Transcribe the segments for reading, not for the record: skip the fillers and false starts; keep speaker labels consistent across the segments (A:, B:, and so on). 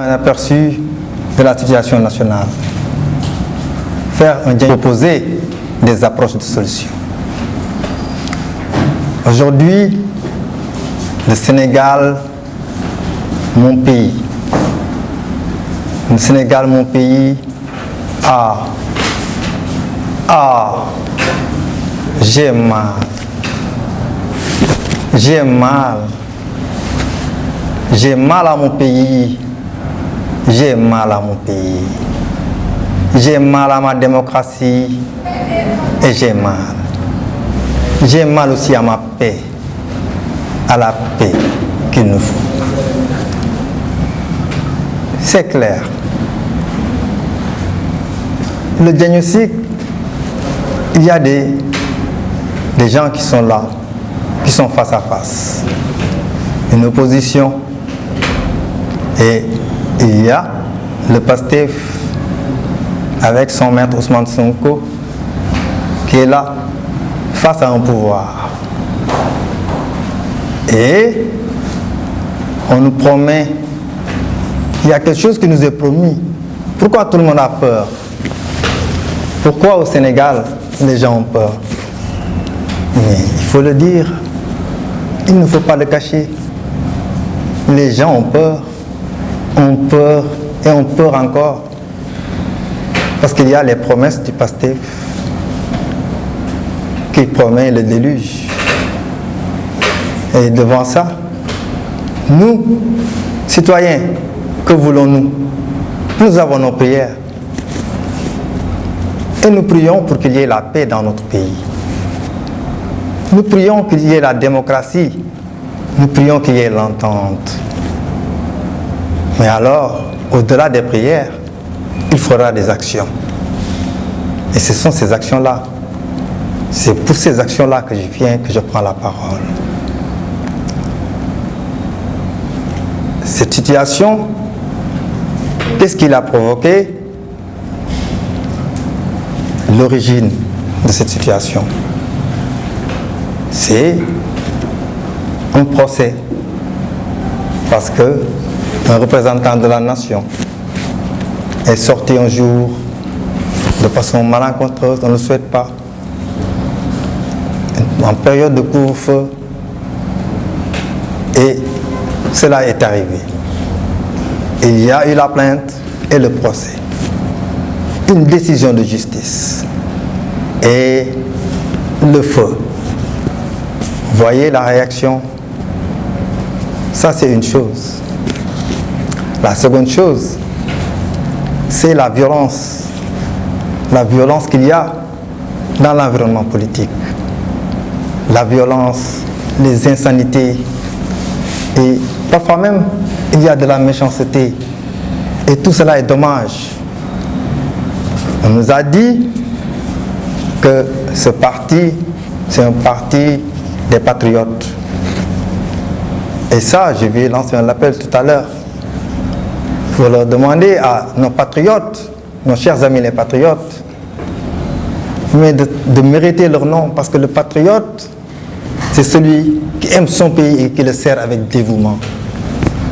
A: un aperçu de la situation nationale, faire un diagnostic, proposer des approches de solutions. Aujourd'hui, le Sénégal, mon pays, j'ai mal, à mon pays, j'ai mal à ma démocratie et j'ai mal aussi à ma paix, à la paix qu'il nous faut. C'est clair. Le diagnostic, il y a des gens qui sont là, qui sont face à face. Une opposition. Et il y a le PASTEF avec son maître Ousmane Sonko qui est là face à un pouvoir. Et on nous promet, il y a quelque chose qui nous est promis. Pourquoi tout le monde a peur? Pourquoi au Sénégal, les gens ont peur? Mais il faut le dire, il ne faut pas le cacher. Les gens ont peur et ont peur encore. Parce qu'il y a les promesses du PASTEF qui promet le déluge. Et devant ça, nous, citoyens, que voulons-nous? Nous avons nos prières. Et nous prions pour qu'il y ait la paix dans notre pays. Nous prions qu'il y ait la démocratie. Nous prions qu'il y ait l'entente. Mais alors, au-delà des prières, il faudra des actions. Et ce sont ces actions-là. C'est pour ces actions-là que je prends la parole. Cette situation, qu'est-ce qui l'a provoqué? L'origine de cette situation, c'est un procès. Parce que un représentant de la nation est sorti un jour de façon malencontreuse, on ne le souhaite pas, en période de couvre-feu, et cela est arrivé. Il y a eu la plainte et le procès. Une décision de justice. Et le feu. Voyez la réaction. Ça, c'est une chose. La seconde chose, c'est la violence. La violence qu'il y a dans l'environnement politique. La violence, les insanités. Et parfois même, il y a de la méchanceté. Et tout cela est dommage. On nous a dit que ce parti, c'est un parti des patriotes. Et ça, je vais lancer un appel tout à l'heure. Il faut leur demander à nos patriotes, nos chers amis les patriotes, mais de mériter leur nom, parce que le patriote, c'est celui qui aime son pays et qui le sert avec dévouement.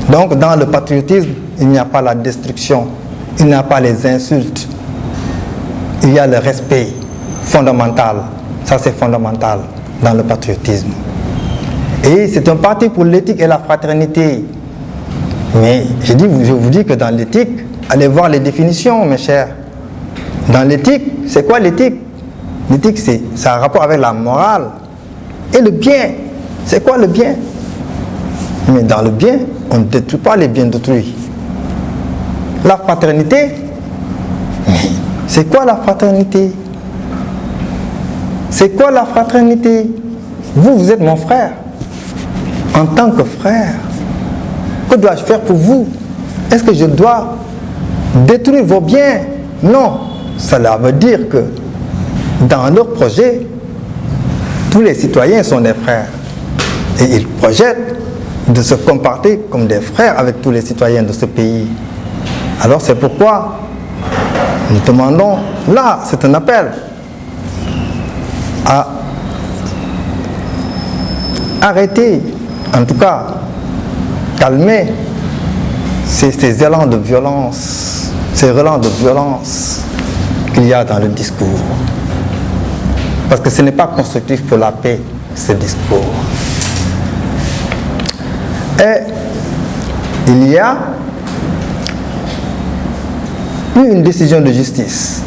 A: Donc, dans le patriotisme, il n'y a pas la destruction, il n'y a pas les insultes, il y a le respect fondamental. Ça, c'est fondamental dans le patriotisme. Et c'est un parti pour l'éthique et la fraternité. Mais je vous dis que dans l'éthique, allez voir les définitions, mes chers. Dans l'éthique, c'est quoi l'éthique? L'éthique, ça a un rapport avec la morale. Et le bien, c'est quoi le bien? Mais dans le bien, on ne détruit pas les biens d'autrui. La fraternité, c'est quoi la fraternité? C'est quoi la fraternité? Vous êtes mon frère. En tant que frère, que dois-je faire pour vous? Est-ce que je dois détruire vos biens? Non. Cela veut dire que dans leur projet, tous les citoyens sont des frères. Et ils projettent de se comporter comme des frères avec tous les citoyens de ce pays. Alors c'est pourquoi nous demandons, là, c'est un appel à arrêter, en tout cas, calmer ces élans de violence, ces relents de violence qu'il y a dans le discours. Parce que ce n'est pas constructif pour la paix, ce discours. Et il y a eu une décision de justice.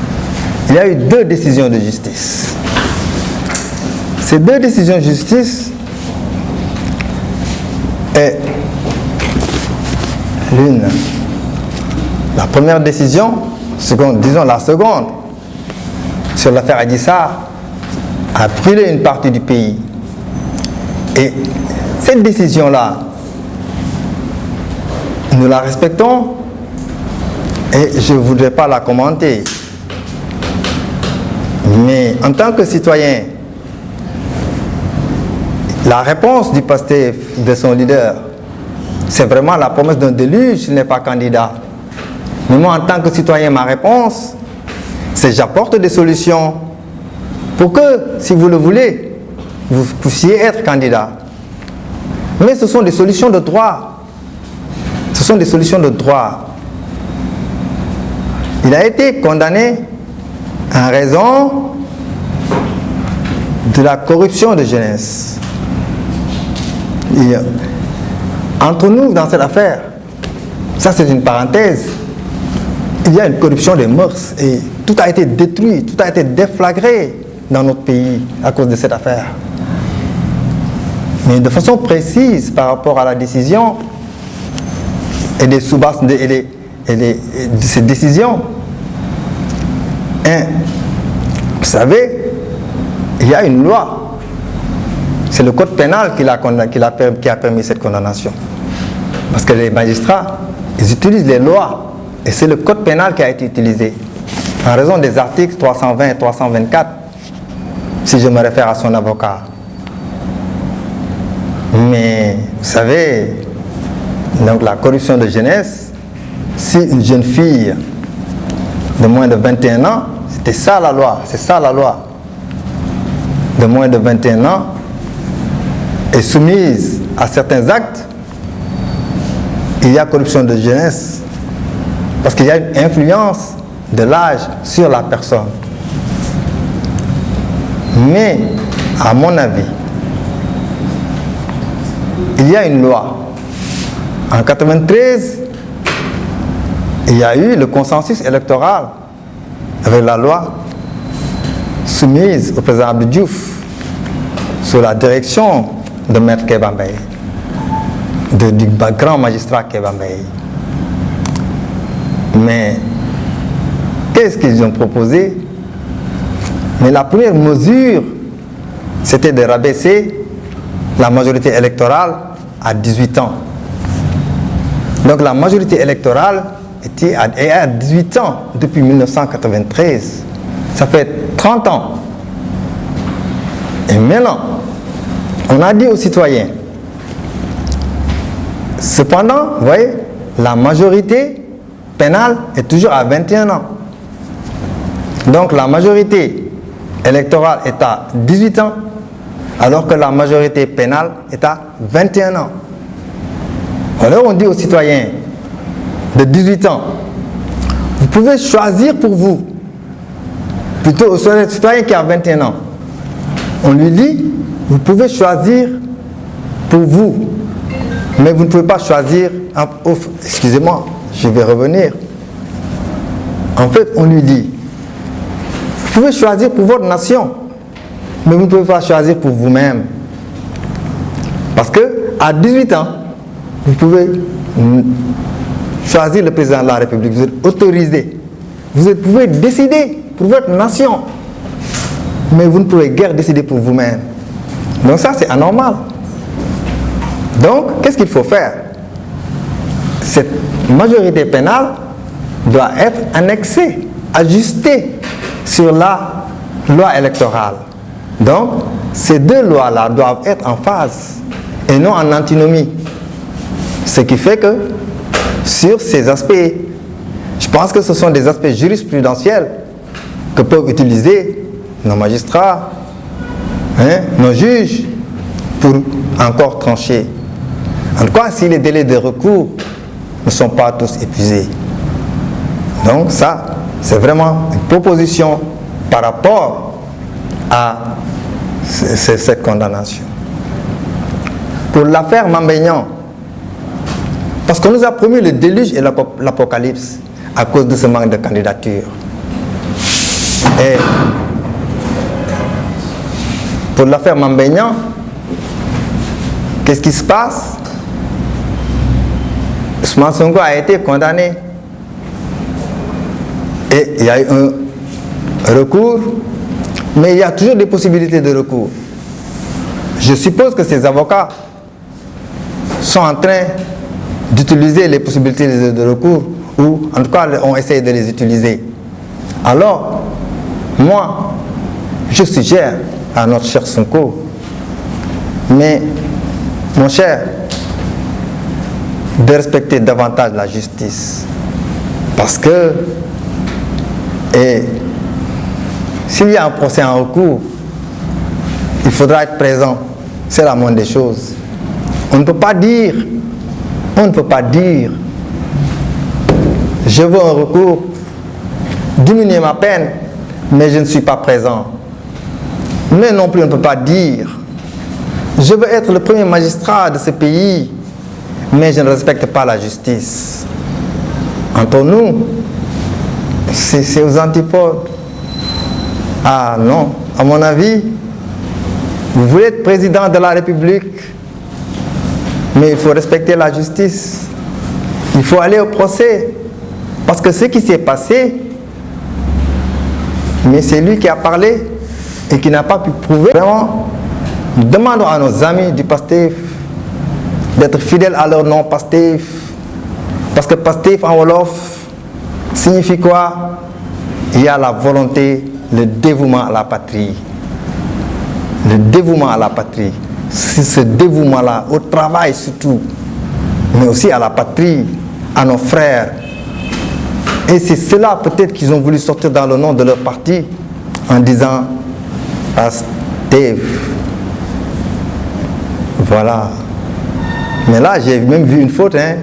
A: Il y a eu 2 décisions de justice. Ces 2 décisions de justice est l'une. La première décision, disons la seconde, sur l'affaire Adji Sarr, a brûlé une partie du pays. Et cette décision-là, nous la respectons et je ne voudrais pas la commenter. Mais en tant que citoyen, la réponse du PASTEF, de son leader, c'est vraiment la promesse d'un déluge s'il n'est pas candidat. Mais moi, en tant que citoyen, ma réponse, c'est j'apporte des solutions pour que, si vous le voulez, vous puissiez être candidat. Mais ce sont des solutions de droit. Ce sont des solutions de droit. Il a été condamné en raison de la corruption de jeunesse. Et entre nous, dans cette affaire, ça c'est une parenthèse, il y a une corruption des mœurs et tout a été détruit, tout a été déflagré dans notre pays à cause de cette affaire. Mais de façon précise par rapport à la décision et des sous-basses de ces décisions, vous savez, il y a une loi. C'est le code pénal qui a permis cette condamnation. Parce que les magistrats, ils utilisent les lois. Et c'est le code pénal qui a été utilisé. En raison des articles 320 et 324, si je me réfère à son avocat. Mais, vous savez, donc la corruption de jeunesse, si une jeune fille de moins de 21 ans, c'était ça la loi, c'est ça la loi, de moins de 21 ans, est soumise à certains actes, il y a corruption de jeunesse, parce qu'il y a une influence de l'âge sur la personne. Mais, à mon avis, il y a une loi. En 1993, il y a eu le consensus électoral avec la loi soumise au président Abdou Diouf sous la direction de Maître Kéba Mbaye, du grand magistrat Kéba Mbaye. Mais qu'est-ce qu'ils ont proposé? Mais la première mesure, c'était de rabaisser la majorité électorale à 18 ans. Donc la majorité électorale est à 18 ans depuis 1993. Ça fait 30 ans. Et maintenant, on a dit aux citoyens, cependant, vous voyez, la majorité pénale est toujours à 21 ans. Donc la majorité électorale est à 18 ans, alors que la majorité pénale est à 21 ans. Alors on dit aux citoyens de 18 ans, vous pouvez choisir pour vous, plutôt au citoyen qui a 21 ans, on lui dit, vous pouvez choisir pour vous, mais vous ne pouvez pas choisir, excusez-moi, je vais revenir. En fait, on lui dit, vous pouvez choisir pour votre nation, mais vous ne pouvez pas choisir pour vous-même. Parce que à 18 ans, vous pouvez choisir le président de la République, vous êtes autorisé. Vous pouvez décider pour votre nation, mais vous ne pouvez guère décider pour vous-même. Donc ça, c'est anormal. Donc, qu'est-ce qu'il faut faire? Cette majorité pénale doit être annexée, ajustée sur la loi électorale. Donc, ces deux lois-là doivent être en phase et non en antinomie. Ce qui fait que, sur ces aspects, je pense que ce sont des aspects jurisprudentiels que peuvent utiliser nos magistrats, nos juges, pour encore trancher. En tout cas, si les délais de recours ne sont pas tous épuisés. Donc ça, c'est vraiment une proposition par rapport à cette condamnation. Pour l'affaire Mame Mbaye Niang, parce qu'on nous a promis le déluge et l'apocalypse à cause de ce manque de candidature. Et pour l'affaire Mame Mbaye Niang, qu'est-ce qui se passe? Ousmane Sonko a été condamné. Et il y a eu un recours, mais il y a toujours des possibilités de recours. Je suppose que ces avocats sont en train d'utiliser les possibilités de recours, ou en tout cas ont essayé de les utiliser. Alors, moi, je suggère à notre cher Sonko, mais mon cher, de respecter davantage la justice. Parce que, et s'il y a un procès en recours, il faudra être présent. C'est la moindre des choses. On ne peut pas dire, je veux un recours, diminuer ma peine, mais je ne suis pas présent. Mais non plus, on ne peut pas dire, je veux être le premier magistrat de ce pays, mais je ne respecte pas la justice. Entre nous, c'est aux antipodes. Ah non, à mon avis, vous voulez être président de la République, mais il faut respecter la justice. Il faut aller au procès. Parce que ce qui s'est passé, mais c'est lui qui a parlé et qui n'a pas pu prouver. Vraiment, nous demandons à nos amis du PASTEF d'être fidèles à leur nom PASTEF. Parce que PASTEF en Wolof signifie quoi? Il y a la volonté, le dévouement à la patrie. Le dévouement à la patrie. C'est ce dévouement-là, au travail surtout, mais aussi à la patrie, à nos frères. Et c'est cela peut-être qu'ils ont voulu sortir dans le nom de leur parti en disant PASTEF. Voilà. Mais là, j'ai même vu une faute. Hein.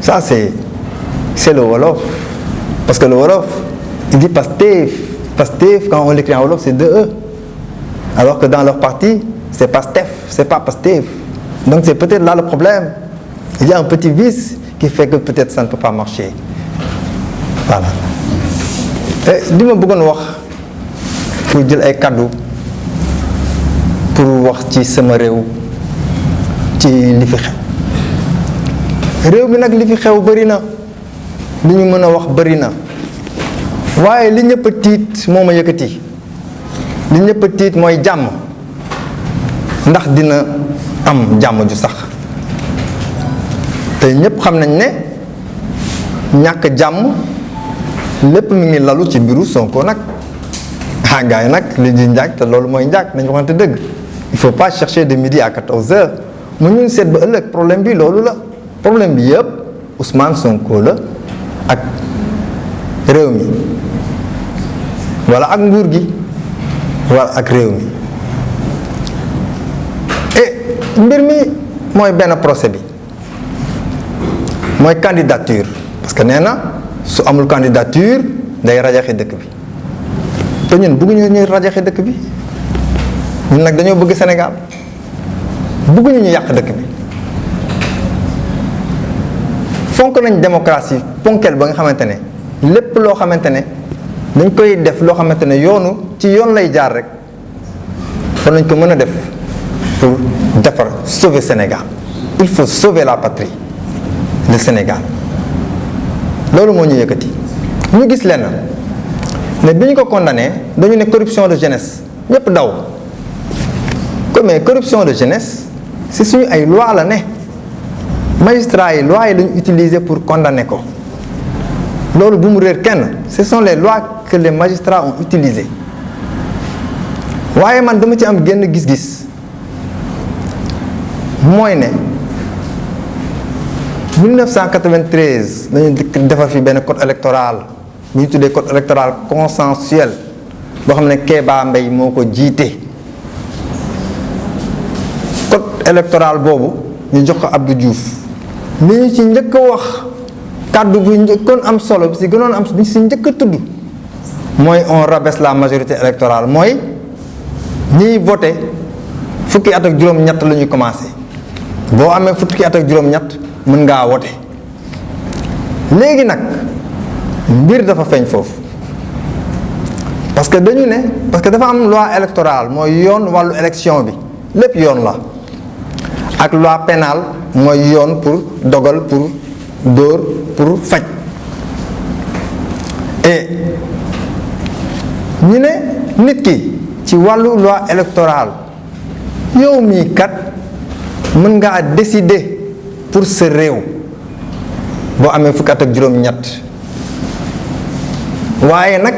A: Ça, c'est le Wolof. Parce que le Wolof, il dit PASTEF. PASTEF, quand on l'écrit en Wolof, c'est 2 E. Alors que dans leur parti, c'est PASTEF, c'est pas PASTEF. Donc c'est peut-être là le problème. Il y a un petit vice qui fait que peut-être ça ne peut pas marcher. Voilà. li ma bëggoon wax pour jël ay cadeau pour wax ci sama réew ci li fi xew réew mi nag li fi xew bari na li ñu mën a wax bari na waaye li ñëpp tiit moo ma yëkkati li ñëpp tiit mooy jàmm ndax dina am jàmm ju sax te ñëpp xam nañ ne ñàkk jàmm lépp mi ngi lalu ci mbiru Sonko nag ah gars yi nag li di njaag te loolu mooy njaag nañu waxante dëgg il faut pas chercher de midi à 14 heures mu ñun seet ba ëllëg problème bi loolu la problème bi yëpp Ousmane Sonko la ak réew mi wala ak nguur gi wala ak réew mi et mbir mi mooy benn procès bi mooy candidature parce que nee na su amul candidature day rajaxe dëkk bi te ñun bëgguñu ñuy rajaxe dëkk bi ñun nag dañoo bëgg Sénégal bëgguñu ñu yàq dëkk bi fonk nañ démocratie ponkel ba nga xamante ne lépp loo xamante ne dañ koy def loo xamante ne yoonu ci yoon lay jaar rek fa nañ ko mën a def pour defar sauver Sénégal il faut sauver la patrie le Sénégal loolu moo ñu yëkkati ñu gis lenn ne bi ñu ko condamné dañu ne corruption de jeunesse ñëpp daw mais corruption de jeunesse si suñu ay loi la ne magistrats yi loi yi lañu utiliser pour condamner ko loolu bu mu réer kenn ce sont les lois que les magistrats ont utilisées waaye man dama ci am genn gis-gis mooy ne 1993 dañu defar fi benn code électoral bu ñu tuddee code électoral consensuel boo xam ne Kéba Mbaye moo ko jiite code électoral boobu ñu jox ko Abdou Diouf li ñu ci njëkk a wax kàddu bu njëkkoon am solo bi si gënoon am bi si njëkk a tudd mooy on rabaisse la majorité électorale mooy ñiy voté fukki at ak juróom-ñett la ñuy commencé boo amee fukki at ak juróom-ñett mën ngaa voté léegi nag mbir dafa feeñ foofu parce que dañu ne parce que dafa am loi électorale mooy yoon wàllu élection bi lépp yoon la ak loi pénale mooy yoon pour dogal pour dóor pour faj et ñu ne nit ki ci wàllu loi électorale yow mii kat mën ngaa décider pour sa réew boo amee fukki at ak juróom-ñett waaye nag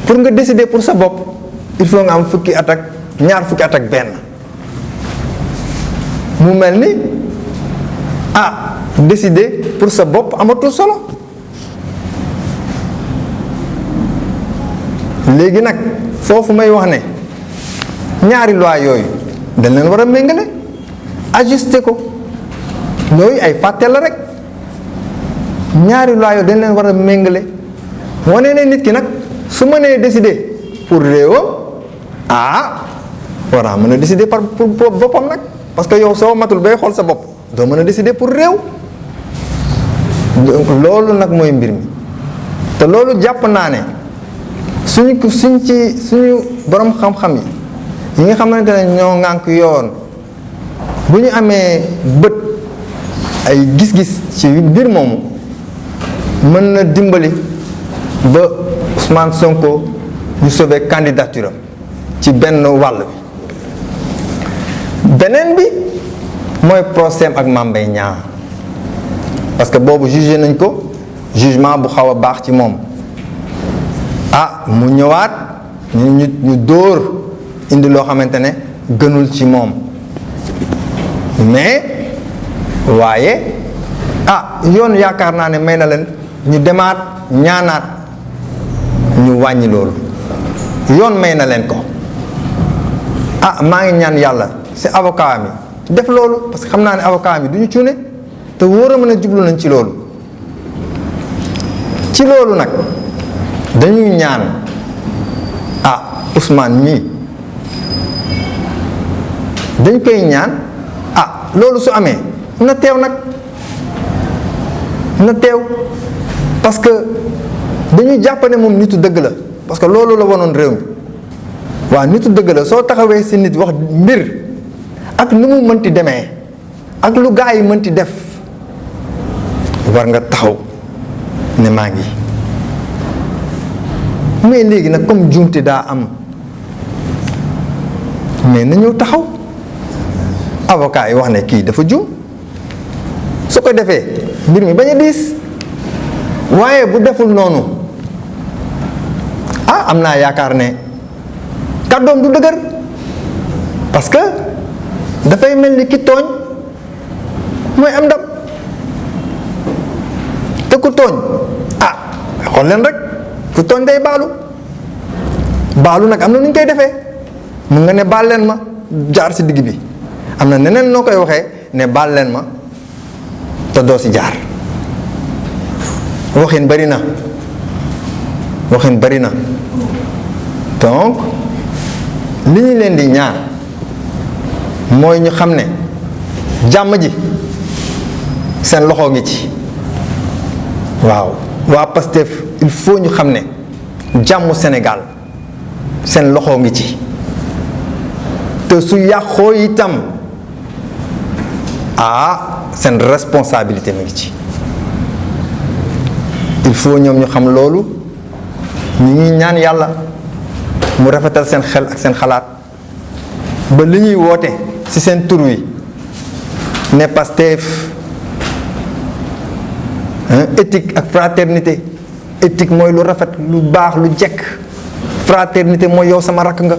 A: pour nga décider pour sa bopp il faut nga am fukki at ak ñaar fukki at ak benn mu mel ni décider pour sa bopp amatul solo léegi nag foofu may wax ne ñaari loi yooyu dañ leen war a méngale ajuster ko yooyu ay fàtte la rek ñaari loi yooyu dañ leen war a méngale wane ne nit ki nag su mënee décider pour réewam war naa mën a décider pour boppam nag parce que yow soo matul bay xool sa bopp doo mën a décider pour réew loolu nag mooy mbir mi te loolu jàpp naa ne suñu borom xam-xam yi nga xamante ne ñoo ŋànk yoon bu ñu amee bët ay gis-gis ci mbir moomu mën na dimbali ba Ousmane Sonko ñu sauver candidature am ci benn wàll bi beneen bi mooy procès ak Mame Mbaye Niang parce que boobu jugé nañ ko jugement bu xaw a baax ci moom mu ñëwaat ñu dóor indi loo xamante ne gënul ci moom mais waaye yoon yaakaar naa ne may na leen ñu demaat ñaanaat ñu wàññi loolu yoon may na leen ko maa ngi ñaan yàlla ci avocat mi def loolu parce que xam naa ne avocat mi du ñu cuune te wóor a mën a jublu nañ ci loolu nag dañuy ñaan Ousmane mii dañ koy ñaan loolu su amee na teew nag na teew parce que dañuy jàpp ne moom nitu dëgg la parce que loolu la wanoon réew mi waaw nitu dëgg la soo taxawee si nit wax mbir ak nu mu mënti demee ak lu gaa yi mënti def war nga taxaw ne maa ngi mais léegi nag comme juumte daa am mais na ñëw taxaw avocat yi wax ne kii dafa juum su ko defee mbir mi bañ a diis waaye bu deful noonu am naa yaakaar ne kàddoom du dëgër parce que dafay mel ni ki tooñ mooy am ndam te ku tooñ xool leen rek ku tooñ day baalu nag am na nu ñu koy defee mun nga ne baal leen ma jaar si digg bi am na neneen noo koy waxee ne baal leen ma te doo si jaar waxin bari na donc li ñu leen di ñaan mooy ñu xam ne jàmm ji seen loxo ngi ci waaw waa Pastef il faut ñu xam ne jàmmu Sénégal seen loxo ngi ci te su yàqoo itam seen responsabilité mi ngi ci il faut ñoom ñu xam loolu ñu ngi ñaan yàlla mu rafetal seen xel ak seen xalaat ba li ñuy woote ci seen tur wi ne Pastef éthique ak fraternité éthique mooy lu rafet lu baax lu jekk fraternité mooy yow sama rakk nga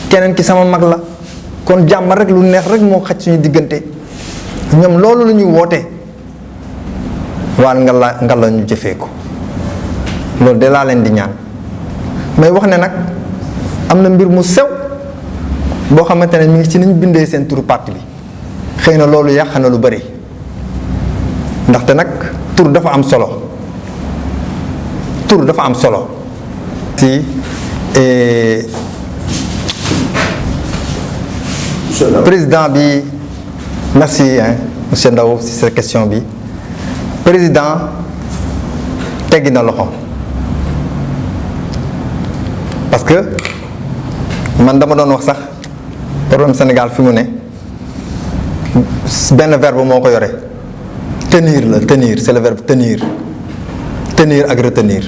A: keneen ki sama mag la kon jàmm rek lu neex rek moo xaj suñu diggante ñoom loolu la ñuy woote waal nga la ñu jëfee ko loolu de laa leen di ñaan may wax ne nag am na mbir mu sew boo xamante ne mi ngi ci niñ bindee seen turu parti bi xëy na loolu yàq na lu bari ndaxte nag tur dafa am solo tur dafa am solo si et président bi merci hein monsieur Ndao si cette question bi président teggi na loxo parce que man dama doon wax sax problème Sénégal fi mu ne benn verbe moo ko yore tenir la tenir c'est le verbe tenir tenir ak retenir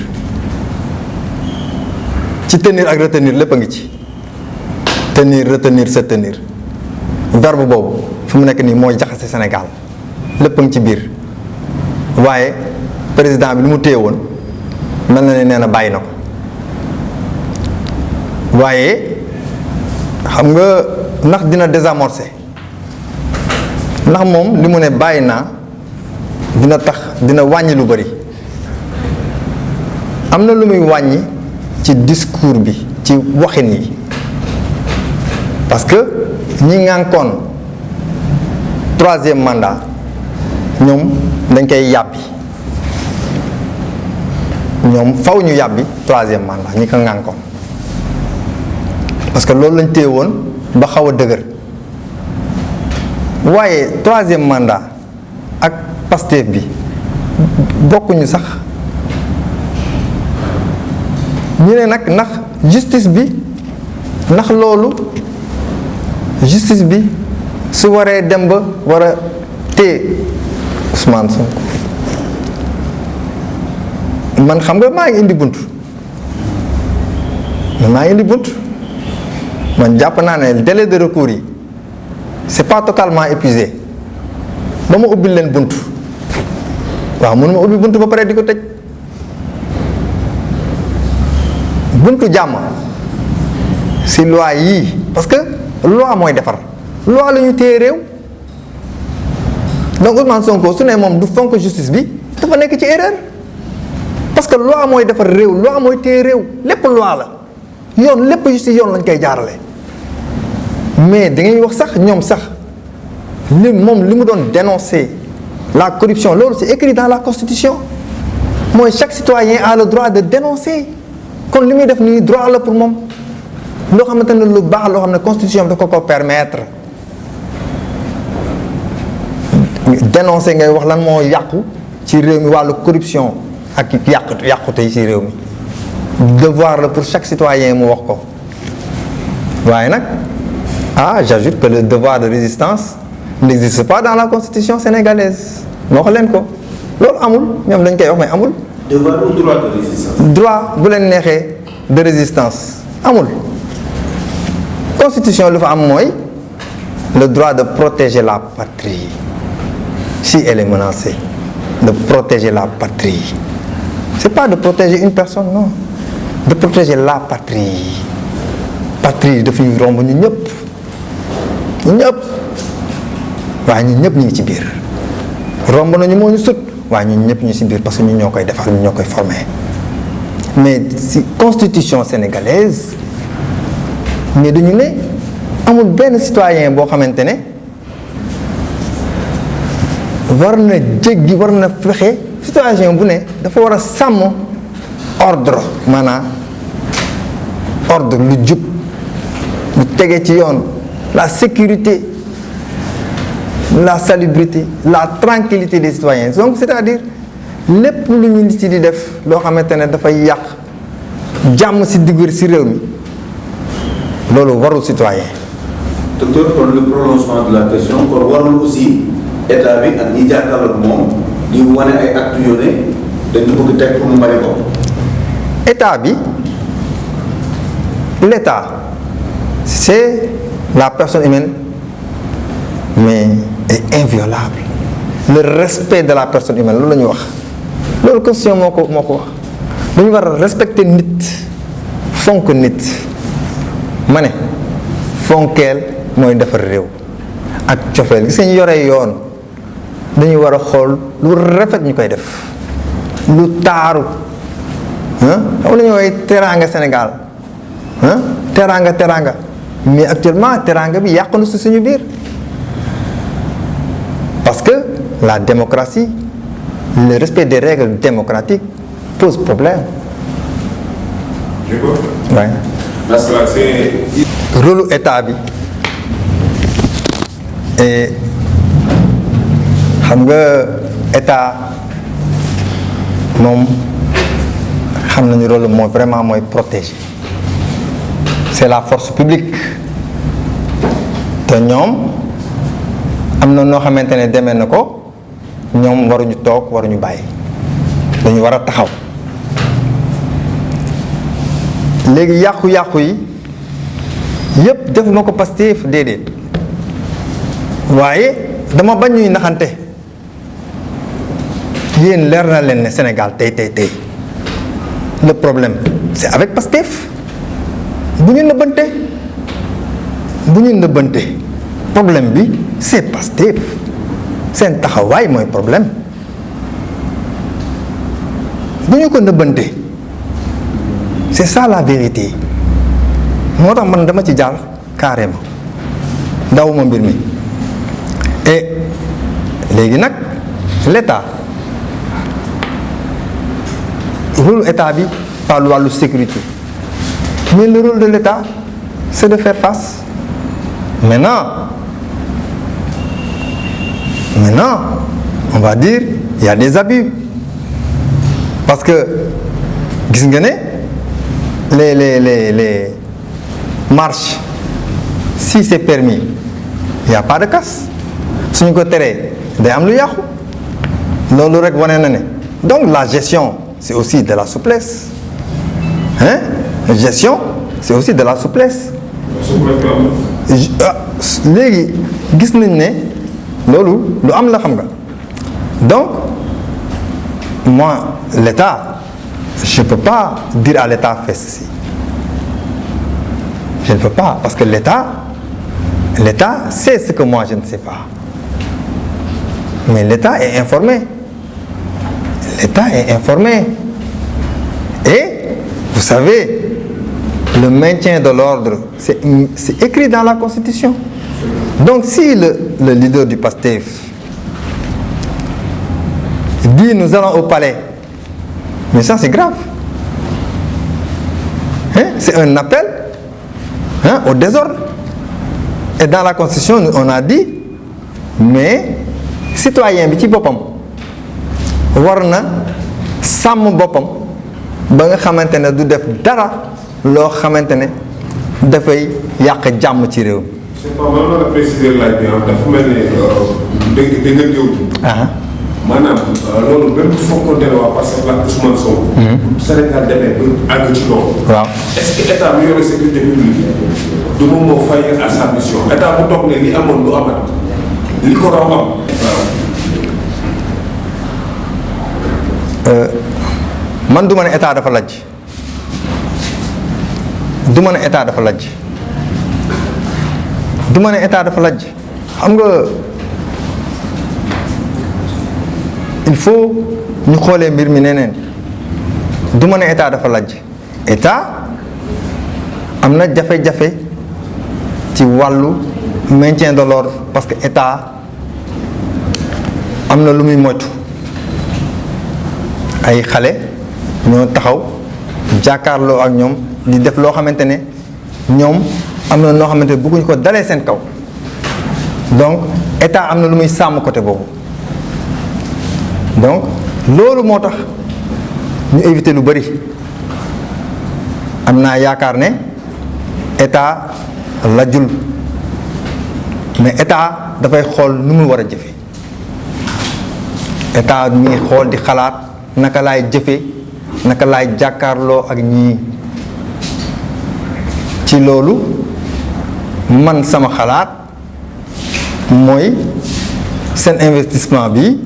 A: ci tenir ak retenir lépp a ngi ci tenir retenir se tenir verbe boobu fi mu nekk nii mooy jaxase Sénégal lépp a ngi ci biir waaye président bi lu mu téye woon mel na ne nee na bàyyi na ko waaye xam nga ndax dina désamorcer ndax moom li mu ne bàyyi naa dina tax dina wàññi lu bari am na lu muy wàññi ci discours bi ci waxin yi parce que ñi ngànkoon troisième mandat ñoom dañ koy yàbbi ñoom faw ñu yàbbi troisième mandat ñi ko ngànkoon parce que loolu lañ téye woon ba xaw a dëgër waaye troisième mandat ak Pastef bi bokkuñu sax ñu ne nag ndax justice bi ndax loolu justice bi su waree dem ba war a téye Ousmane Sonko man xam nga maa ngi indi bunt man jàpp naa ne délai de recours yi c'est pas totalement épuisé ba ma ubbil leen bunt waaw mënuma ubbi bunt ba pare di ko tëj buntu jàmm si loi yii parce que loi mooy defar loi la ñu téye réew donc Ousmane Sonko su ne moom du fonk justice bi dafa nekk ci erreur parce que loi mooy defar réew loi mooy téye réew lépp loi la yoon lépp justice yoon lañ koy jaarale mais da ngay wax sax ñoom sax li moom li mu doon dénoncer la corruption loolu c'est écrit dans la constitution mooy chaque citoyen a le droit de dénoncer kon li muy def nii droit la pour moom loo xamante ne lu baax loo xam ne constitution bi da ko permettre dénoncer ngay wax lan moo yàqu ci réew mi wàllu corruption ak yàqute yi ci réew mi devoir la pour chaque citoyen mu wax ko waaye nag j'ajoute que le devoir de résistance n'existe pas dans la constitution sénégalaise moo wax leen ko loolu amul ñoom dañ koy wax mais amul.
B: devoir ou droit de résistance.
A: droit bu leen neexee de résistance amul constitution lu fa am mooy le droit de protéger la patrie si elle est menacée de protéger la patrie c'est pas de protéger une personne non de protéger la patrie dafay romb ñu ñëpp waaye ñun ñëpp ñu ngi ci biir romb nañu moo ñu sut waaye ñun ñëpp ñu ci biir parce que ñun ñoo koy defar ñun ñoo koy former mais si constitution sénégalaise mais dañu ne amul benn citoyen boo xamante ne war na jéggi war na fexe citoyen bu ne dafa war a sàmm ordre maanaam ordre lu jub lu tege ci yoon la sécurité la salubrité la tranquillité des citoyens donc c'est-à-dire lépp lu ñu nit ci di def loo xamante ne dafay yàq jàmm ci digg ci réew mi loolu warul citoyen.
B: docteur kon le prolongement de la question kon warul aussi état bi ak ñi jàkkaarloog moom di wane ay actes yu ne dañu bëgg teg pour mu bari ko.
A: état bi l'état c'est la personne humaine mais est inviolable le respect de la personne humaine loolu la ñuy wax loolu constitution moo ko wax dañu war a respecter nit fonk nit ma ne fonkeel mooy defar réew ak cofeel gis nga ñu yore yoon dañuy war a xool lu rafet ñu koy def lu taaru xam nga ñu woowee teraanga Sénégal teraanga mais actuellement teraanga bi yàqu na si suñu biir parce que la démocratie le respect des règles démocratiques pose problème
C: Je peux.
A: Ouais.
C: Parce que là, c'est.
A: Rôle état bi et xam nga état moom xam nañu rôle mooy vraiment mooy protéger c'est la force publique te ñoom am na noo xamante ne demee na ko ñoom waruñu toog waruñu bàyyi dañu war a taxaw léegi yàqu-yàqu yi yëpp defuma ko Pastef déedéet waaye dama bañ ñuy naxante yéen leer na leen ne Sénégal tey le problème c'est avec Pastef bu ñu nëbbante problème bi c'est Pastef seen taxawaay mooy problème bu ñu ko nëbbante c'est ça la vérité moo tax man dama ci jaar carrément dawuma mbir mi et léegi nag l'État rôle état bi par wàllu sécurité mais le rôle de l'État c'est de faire face maintenant on va dire il y a des abus parce que gis nga ne les marches si c'est permis il y a pas de casse suñu ko teree day am lu yàqu loolu rek wane na ne donc la gestion c'est aussi de la souplesse hein gestion c'est aussi de la souplesse léegi gis nañ ne loolu lu am la xam nga donc moi l'État je peux pas dire à l'État fais ceci je ne peux pas parce que l'État sait ce que moi je ne sais pas mais l'État est informé et vous savez le maintien de l'ordre c'est écrit dans la Constitution donc si le leader du PASTEF dit nous allons au palais mais ça c'est grave hein? C'est un appel hein, au désordre et dans la Constitution on a dit mais citoyen bi ci boppam war na sàmm boppam ba nga xamante ne du def dara loo xamante ne dafay yàq jàmm ci réew mi.
C: c'est pas mal la préciser laaj bi dafa mel ni dégg nga jiw ji. maanaam loolu même bu fekkoon ne waa Pastef la Ousmane Sonko. Sénégal demee ba àgg ci loolu. waaw est-ce que état bi yore sécurité publique du moom moo faillir à sa mission état bu toog ne li amoon lu amat li ko raw am. waaw.
A: man du ma ne état dafa lajj du ma ne état dafa lajj du ma ne état dafa lajj xam nga il faut ñu xoolee mbir mi neneen du ma ne état dafa lajj état am na jafe-jafe ci wàllu maintien de l'ordre parce que état am na lu muy moytu ay xale ñoo taxaw jàkkaarloo ak ñoom di def loo xamante ne ñoom am na noo xamante ne bëgguñu ko dalee seen kaw donc état am na lu muy sàmm côté boobu donc loolu moo tax ñu éviter lu bari am naa yaakaar ne état lajjul mais état dafay xool nu mu war a jëfe état mi ngi xool di xalaat naka laay jëfe naka laay jàkkaarloo ak ñii ci loolu man sama xalaat mooy seen investissement bi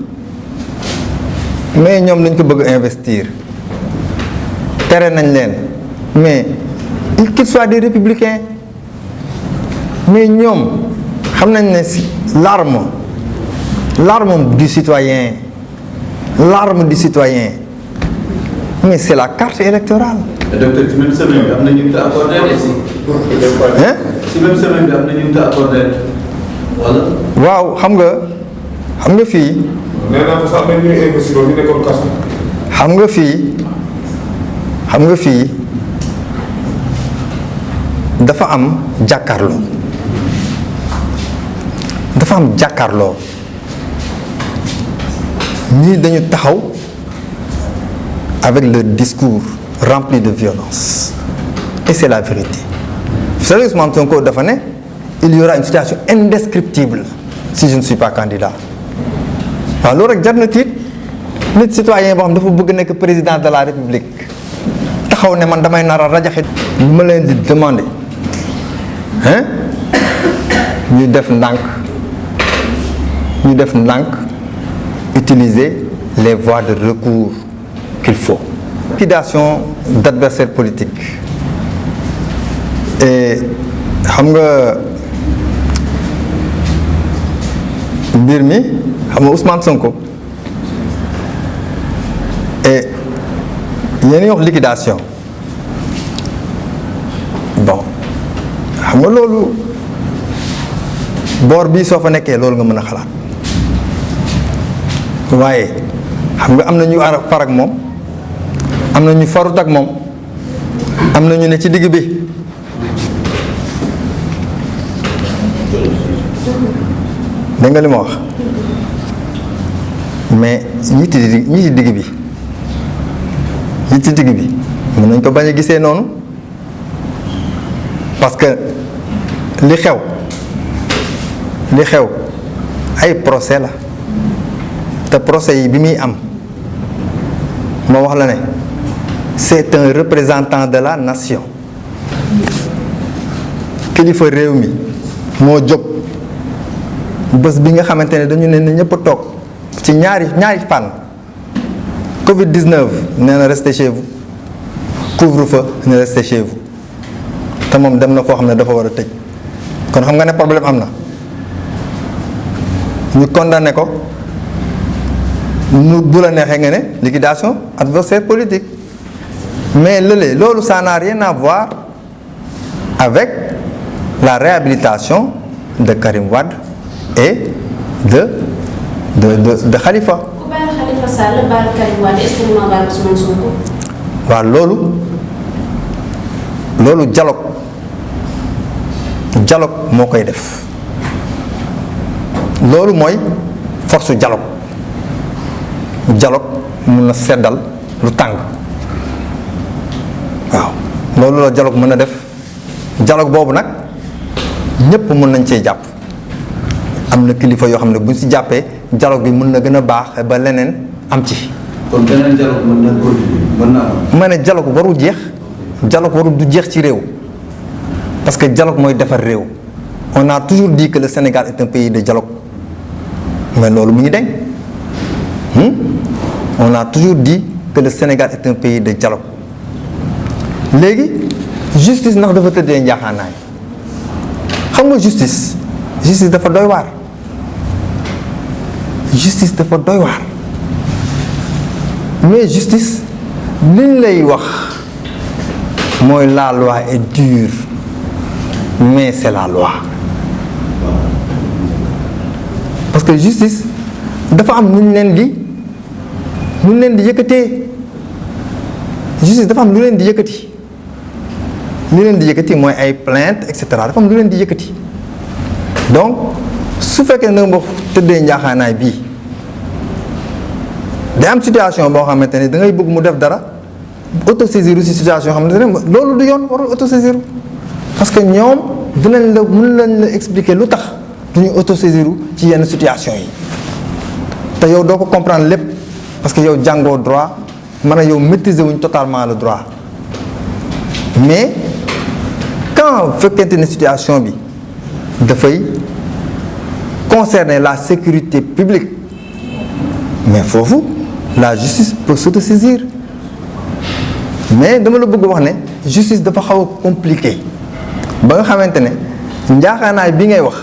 A: mais ñoom lañ ko bëgg investir tere nañ leen mais qu'ils soient des républicains mais ñoom xam nañ ne si l'arme du citoyen mais c'est la carte électorale.
B: docteur ci même semaine bi am na ñu ko accordé aussi.
A: hein
B: ci même semaine bi am na ñu ko accordé wala.
A: waaw xam nga fii.
C: nee naa ko sax dañ ñuy investir ñu nekkoon kaso.
A: xam nga fii dafa am jàkkaarloo ñii dañu taxaw avec leur discours rempli de violence et c'est la vérité. Vous savez, Ousmane Sonko dafa ne il y aura une situation indescriptible si je ne suis pas candidat. waaw loolu rek jar na tiit nit citoyen boo xam dafa bëgg nekk président de la république taxaw ne man damay nar a rajaxe. lu ma leen di demander ñu def ndànk utiliser les voies de recours qu'il faut. Liquidation d'adversaires politiques et xam nga mbir mi xam nga Ousmane Sonko et yéen wax liquidation bon xam nga loolu boor bii soo fa nekkee loolu nga mën a xalaat waaye xam nga am na ñu far ak moom am na ñu farut ak moom am na ñu ne ci digg bi dégg nga li ma wax mais ñi ci digg bi mën nañ ko bañ a gisee noonu parce que li xew ay procès la te procès yi bi muy am moo wax la ne c'est un représentant de la nation kilifa réew mi moo jóg bés bi nga xamante ne dañu ne ñëpp a toog ci ñaari fànn Covid-19 nee na restez chez vous couvre-feu ne restez chez vous te moom dem na foo xam ne dafa war a tëj kon xam nga ne problème am na ñu condamné ko nu bu la neexee nga ne liquidation adversaire politique mais loolu ça n'a rien à voir avec la réhabilitation de Karim Wade et de Khalifa.
D: ku baal Khalifa Sall baal Karim Wade est-ce que mën naa baal Ousmane Sonko.
A: waaw loolu dialogue moo koy def loolu mooy force dialogue mun na seddal lu tàng waaw loolu la dialogue mën a def dialogue boobu nag ñépp mën nañ cee jàpp am na kilifa yoo xam ne buñ ci jàppee dialogue bi mën na gën a baax ba leneen am ci.
B: kon beneen dialogue mën na continuer mën naa am.
A: ma ne dialogue warul jeex dialogue warul du jeex ci réew parce que dialogue mooy defar réew on a toujours dit que le Sénégal est un pays de dialogue mais loolu mu ngi deñ on a toujours dit que le Sénégal est un pays de dialogue léegi justice ndax dafa tëddee njaaxaanaay xam nga justice dafa doy waar mais justice liñ lay wax mooy la loi est dure mais c'est la loi parce que justice dafa am nu ñu leen di yëkkatee justice dafa am lu leen di yëkkati mooy ay plainte et cetera dafa am lu leen di yëkkati donc su fekkee ne nga tëddee njaaxaanaay bii day am situation boo xamante ne da ngay bëgg mu def dara autosaisir ci situation yoo xamante ne loolu du yoon warul autosaisir parce que ñoom mën lañ la expliquer lu tax du ñu autosaisir ci yenn situation yi te yow doo ko comprendre lépp parce que yow jàngoo droit mën a yow maîtriser wuñ totalement le droit mais quand fekkente ne situation bi dafay concerner la sécurité publique mais foofu la justice peut s'autosaisir mais dama la bëgg wax ne justice dafa xaw a compliqué ba nga xamante ne njaaxaanaay bi ngay wax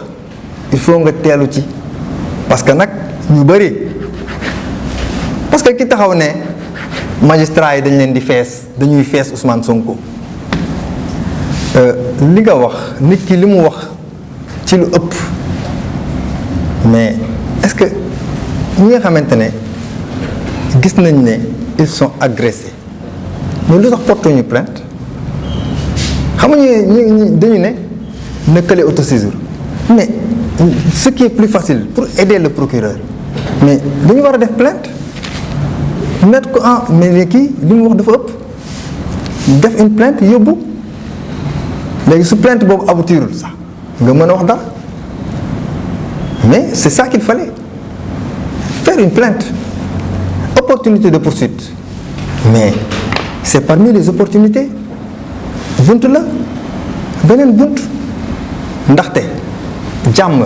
A: il faut nga teelu ci parce que nag ñu bëri parce que ki taxaw ne magistrat yi dañ leen di dañuy fees Ousmane Sonko li nga wax nit ki li mu wax ci lu ëpp mais est-ce que ñi nga xamante ne gis nañ ne ils sont agressés mais lu tax porté ñu plainte xam nga ñi dañu ne kële autosaisir mais ce qui est plus facile pour aider le procureur mais dañu war a def plainte mettre ko en mais kii li mu wax dafa ëpp def une plainte yóbbu léegi su plainte boobu aboutirul sax nga mën a wax dara mais c'est ça qu'il fallait faire une plainte opportunité de poursuite mais c'est parmi les opportunités bunt la beneen bunt ndaxte jàmm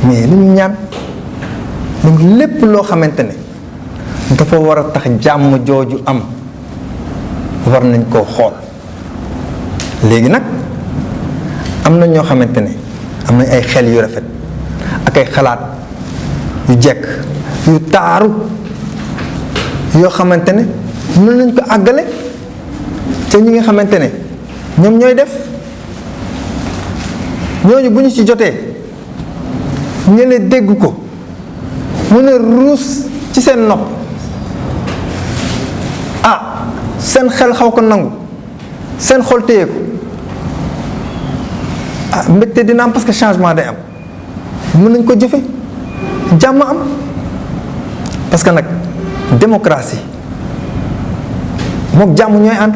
A: mais lu ñu ñaan donc lépp loo xamante ne dafa war a tax jàmm jooju am war nañ koo xool léegi nag am na ñoo xamante ne am nañ ay xel yu rafet ak ay xalaat yu jekk yu taaru yoo xamante ne mën nañ ko àggale te ñi nga xamante ne ñoom ñooy def ñooñu bu ñu ci jotee ñeneen dégg ko mën a ruus ci seen nopp seen xel xaw ko nangu seen xol téye ko mbégte dina am parce que changement day am mën nañ ko jëfe jàmm am parce que nag démocratie mook jàmm ñooy ànd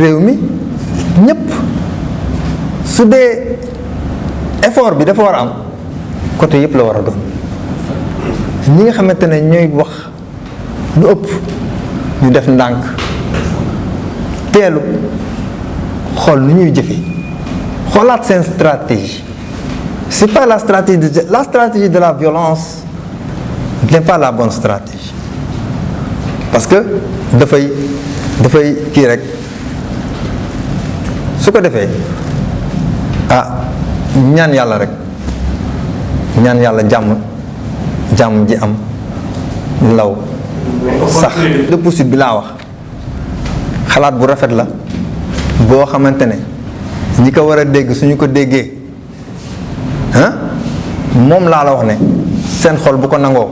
A: réew mi ñépp su dee effort bi dafa war a am côté yépp la war a doon ñi nga xamante ne ñooy wax lu ëpp ñu def ndànk teelu xool nu ñuy jëfe xoolaat seen stratégie c'est pas la stratégie de la violence n'est pas la bonne stratégie parce que dafay kii rek su ko defee ñaan yàlla rek ñaan yàlla jàmm ji am law sax de poursuite bi laa wax xalaat bu rafet la boo xamante ne ñi ko war a dégg suñu ko déggee moom laa la wax ne seen xol bu ko nangoo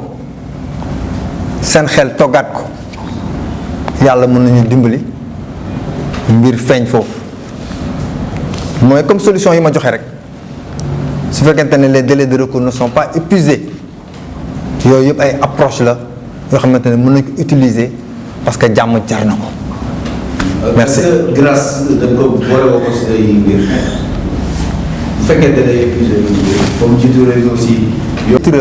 A: seen xel toggaat ko yàlla mën nañu dimbali mbir feeñ foofu mooy comme solution yi ma joxe rek su fekkente ne les délais de recours ne sont pas épuisés yooyu yëpp ay approche la yoo xamante ne mën nañ ko utiliser parce que jàmm jar na ko. merci
B: grâce dañ ko boole woo ko si ay mbir bu fekkee da ngay épuisé comme ci turé aussi.
A: turé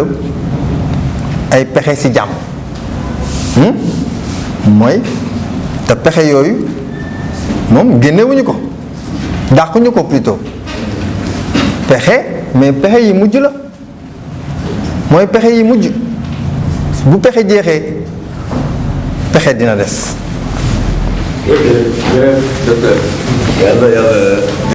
A: ay pexe si jàmm mooy te pexe yooyu moom génnewuñu ko dàquñu ko plutôt pexe mais pexe yi mujj la mooy pexe yi mujj bu pexe jeexee pexe dina des.
B: docteur yàlla